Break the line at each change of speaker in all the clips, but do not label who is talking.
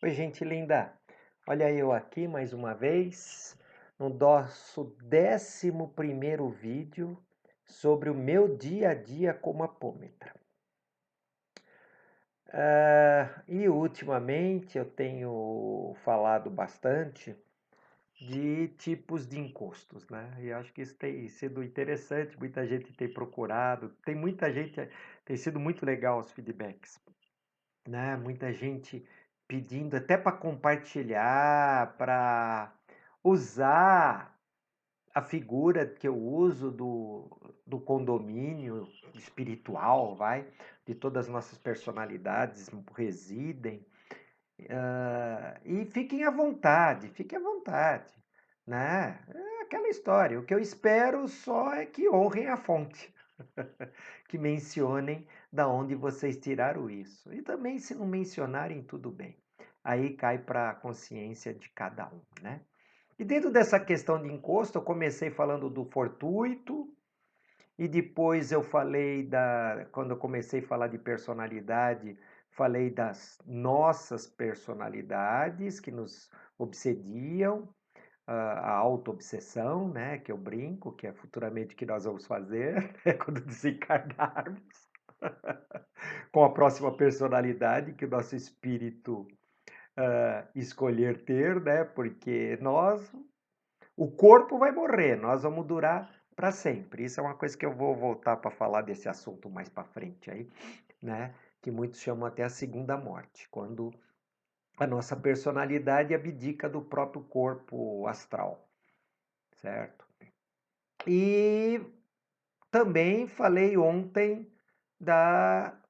Oi, gente linda. Olha eu aqui mais uma vez no nosso 11º vídeo sobre o meu dia a dia como apômetra. E ultimamente eu tenho falado bastante de tipos de encostos, né? E acho que isso tem sido interessante, muita gente tem procurado, tem muita gente, tem sido muito legal os feedbacks, né? Muita gente pedindo até para compartilhar, para usar a figura que eu uso do condomínio espiritual, vai, de todas as nossas personalidades residem. E fiquem à vontade, né? É aquela história. O que eu espero só é que honrem a fonte, que mencionem da onde vocês tiraram isso. E também, se não mencionarem, tudo bem. Aí cai para a consciência de cada um, né? E dentro dessa questão de encosto, eu comecei falando do fortuito, e depois eu falei quando eu comecei a falar de personalidade, falei das nossas personalidades que nos obsediam, a auto-obsessão, né, que eu brinco, que é futuramente o que nós vamos fazer, quando desencarnarmos, com a próxima personalidade que o nosso espírito escolher ter, né, porque o corpo vai morrer, nós vamos durar para sempre. Isso é uma coisa que eu vou voltar para falar desse assunto mais para frente aí, né? Que muitos chamam até a segunda morte, quando a nossa personalidade abdica do próprio corpo astral, certo? E também falei ontem da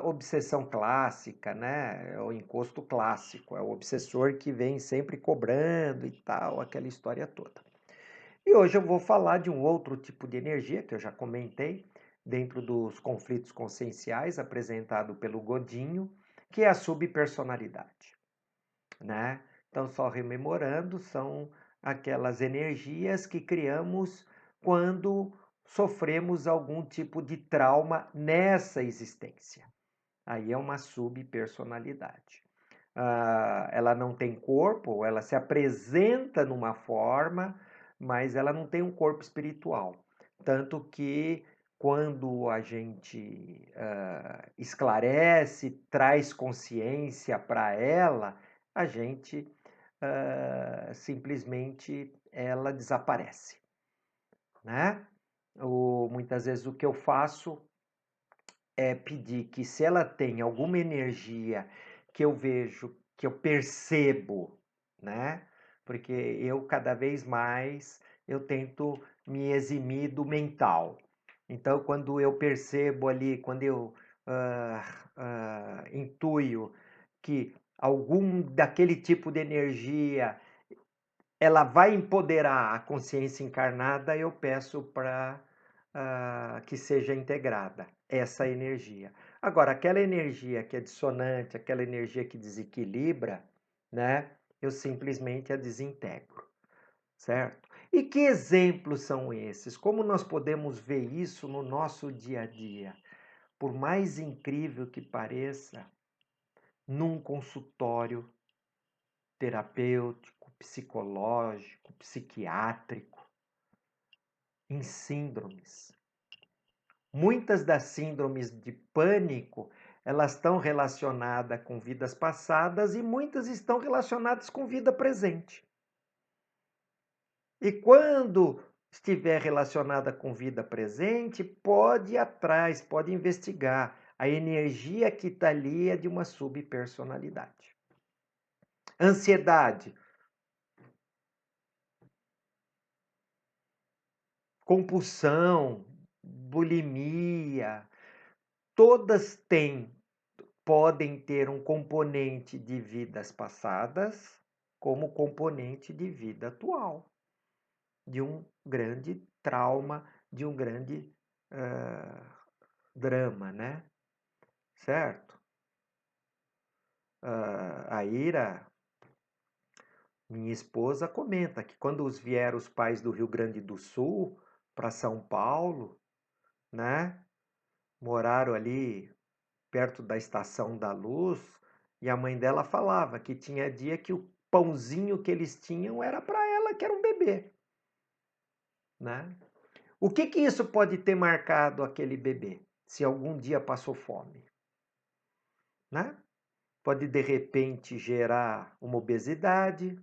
obsessão clássica, né? É o encosto clássico, é o obsessor que vem sempre cobrando e tal, aquela história toda. E hoje eu vou falar de um outro tipo de energia que eu já comentei dentro dos conflitos conscienciais apresentado pelo Godinho, que é a subpersonalidade, né? Então, só rememorando, são aquelas energias que criamos quando sofremos algum tipo de trauma nessa existência. Aí é uma subpersonalidade. Ela não tem corpo, ela se apresenta numa forma, mas ela não tem um corpo espiritual. Tanto que quando a gente esclarece, traz consciência para ela, a gente simplesmente ela desaparece, né? Muitas vezes o que eu faço é pedir que, se ela tem alguma energia que eu vejo, que eu percebo, né? Porque eu cada vez mais eu tento me eximir do mental. Então, quando eu percebo ali, quando eu intuio que algum daquele tipo de energia ela vai empoderar a consciência encarnada, eu peço para que seja integrada essa energia. Agora, aquela energia que é dissonante, aquela energia que desequilibra, né? Eu simplesmente a desintegro, certo? E que exemplos são esses? Como nós podemos ver isso no nosso dia a dia? Por mais incrível que pareça, num consultório terapêutico, psicológico, psiquiátrico, em síndromes. Muitas das síndromes de pânico, elas estão relacionadas com vidas passadas e muitas estão relacionadas com vida presente. E quando estiver relacionada com vida presente, pode ir atrás, pode investigar. A energia que está ali é de uma subpersonalidade. Ansiedade, compulsão, bulimia, todas podem ter um componente de vidas passadas como componente de vida atual, de um grande trauma, de um grande drama, né? Certo? A Ira, minha esposa, comenta que quando vieram os pais do Rio Grande do Sul para São Paulo, né? Moraram ali perto da Estação da Luz, E a mãe dela falava que tinha dia que o pãozinho que eles tinham era para ela, que era um bebê, né? O que que isso pode ter marcado aquele bebê, se algum dia passou fome, né? Pode de repente gerar uma obesidade,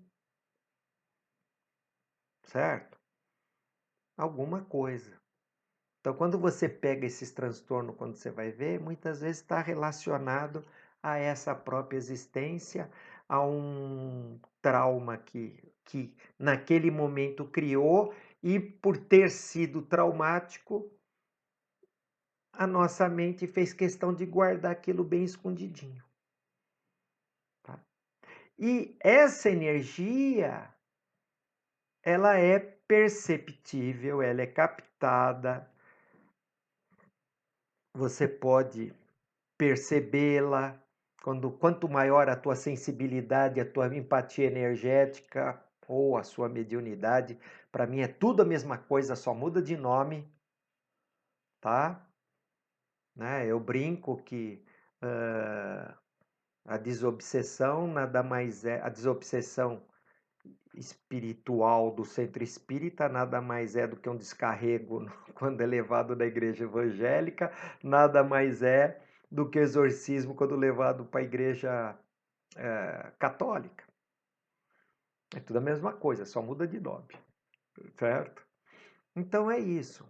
certo? Alguma coisa. Então, quando você pega esses transtornos, quando você vai ver, muitas vezes está relacionado a essa própria existência, a um trauma que naquele momento criou, e por ter sido traumático, a nossa mente fez questão de guardar aquilo bem escondidinho. Tá? E essa energia, ela é perceptível, ela é captada, você pode percebê-la. Quanto maior a tua sensibilidade, a tua empatia energética ou a sua mediunidade, para mim é tudo a mesma coisa, só muda de nome, tá? Né? Eu brinco que a desobsessão nada mais é, a desobsessão espiritual do centro espírita nada mais é do que um descarrego quando é levado da igreja evangélica, nada mais é do que exorcismo quando levado para a igreja católica. É tudo a mesma coisa, só muda de nome, certo? Então é isso.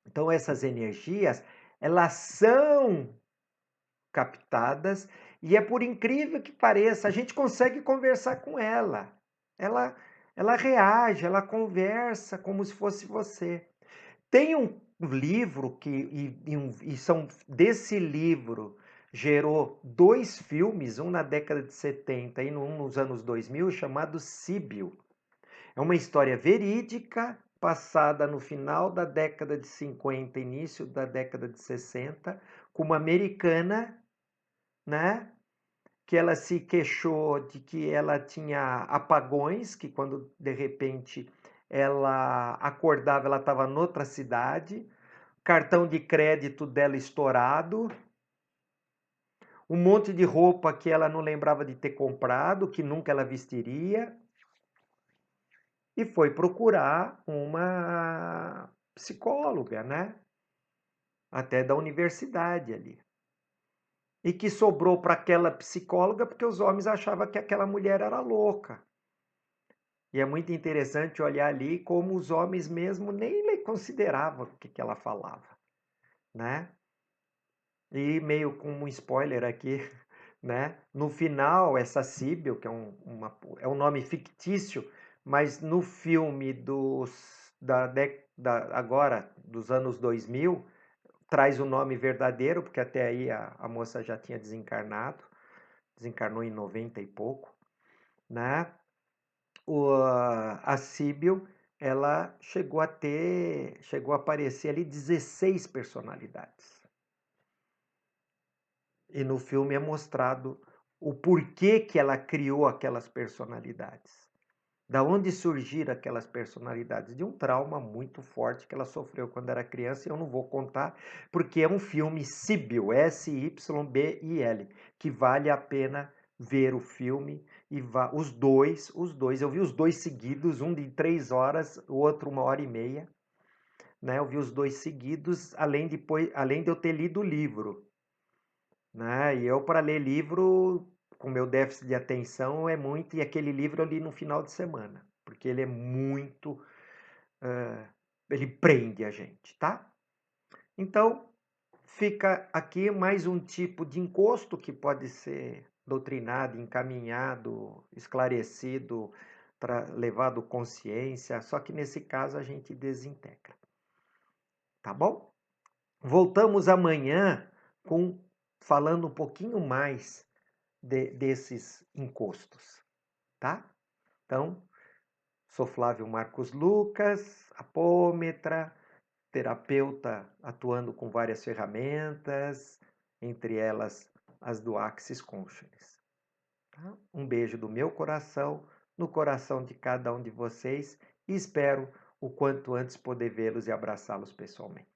Então essas energias, elas são captadas e é por incrível que pareça, a gente consegue conversar com ela. Ela, ela reage, ela conversa como se fosse você. Tem um livro e são desse livro gerou dois filmes, um na década de 70 e um nos anos 2000, chamado Síbio. É uma história verídica, passada no final da década de 50, início da década de 60, com uma americana, né? Que ela se queixou de que ela tinha apagões, que quando de repente ela acordava, ela estava noutra cidade, cartão de crédito dela estourado, um monte de roupa que ela não lembrava de ter comprado, que nunca ela vestiria, e foi procurar uma psicóloga, né? Até da universidade ali. E que sobrou para aquela psicóloga porque os homens achavam que aquela mulher era louca. E é muito interessante olhar ali como os homens mesmo nem lhe consideravam o que ela falava, né? E meio com um spoiler aqui, né? No final, essa Síbil, que é um nome fictício, mas no filme agora, dos anos 2000, traz o nome verdadeiro, porque até aí a moça já tinha desencarnou em 90 e pouco, né? A Síbil, ela chegou a aparecer ali 16 personalidades. E no filme é mostrado o porquê que ela criou aquelas personalidades. Da onde surgiram aquelas personalidades? De um trauma muito forte que ela sofreu quando era criança, e eu não vou contar, porque é um filme Síbil, Sybil, que vale a pena ver o filme, e os dois, eu vi os dois seguidos, um de 3 horas, o outro 1 hora e meia, né? Eu vi os dois seguidos, além de eu ter lido o livro, né? E eu, para ler livro, com meu déficit de atenção, é muito, e aquele livro eu li no final de semana, porque ele é muito, ele prende a gente, tá? Então, fica aqui mais um tipo de encosto que pode ser doutrinado, encaminhado, esclarecido, levado consciência, só que nesse caso a gente desintegra, tá bom? Voltamos amanhã falando um pouquinho mais desses encostos, tá? Então, sou Flávio Marcos Lucas, apômetra, terapeuta atuando com várias ferramentas, entre elas as do Axis Consciousness. Tá? Um beijo do meu coração no coração de cada um de vocês e espero o quanto antes poder vê-los e abraçá-los pessoalmente.